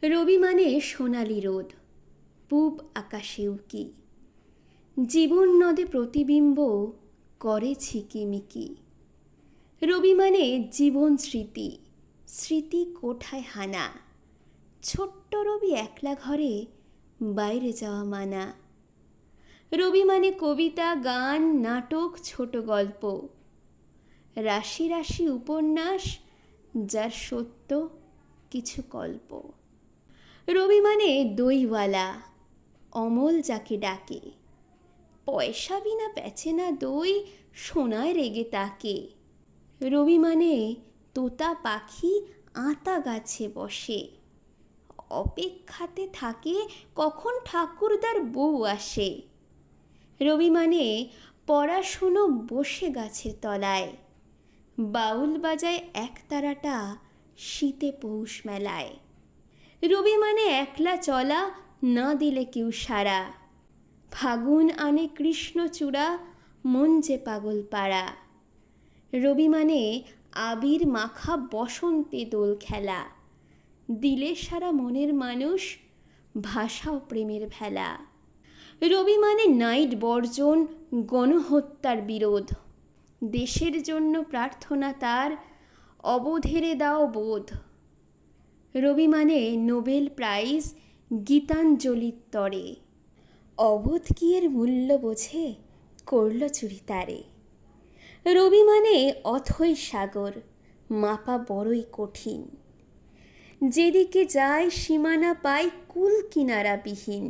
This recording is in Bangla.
রবি মানে সোনালি রোদ, পূব আকাশে উকি, জীবন নদে প্রতিবিম্ব করে ঝিকিমিকি। রবি মানে জীবন স্মৃতি, স্মৃতি কোঠায় হানা, ছোট্ট রবি একলা ঘরে বাইরে যাওয়া মানা। রবি মানে কবিতা, গান, নাটক, ছোট গল্প, রাশি রাশি উপন্যাস, যার সত্য কিছু কল্প। রবি মানে দইওয়ালা, অমল যাকে ডাকে, পয়সা বিনা বেচে না দই, সোনায় রেগে তাকে। রবি মানে তোতা পাখি, আতা গাছে বসে, অপেক্ষাতে থাকে কখন ঠাকুরদার বউ আসে। রবি মানে পড়াশুনো বসে গাছের তলায়, বাউল বাজায় একতারাটা শীতে পৌষ মেলায়। রবি মানে একলা চলা, না দিলে কেউ সাড়া, ফাগুন আনে কৃষ্ণচূড়া, মন যে পাগল পাড়া। রবি মানে আবির মাখা বসন্তে দোল খেলা, দিলে সারা মনের মানুষ ভাষাও প্রেমের ভেলা। রবি মানে নাইট বর্জন, গণহত্যার বিরোধ, দেশের জন্য প্রার্থনা তার, অবধেরে দাও বোধ। রবি মানে নোবেল প্রাইজ, গীতাঞ্জলির তরে, অবোধ কি এর মূল্য বোঝে, করল চুরি তারে। রবি মানে অথৈ সাগর, মাপা বড়ই কঠিন, যেদিকে যায় সীমানা পায় কুল কিনারা বিহীন।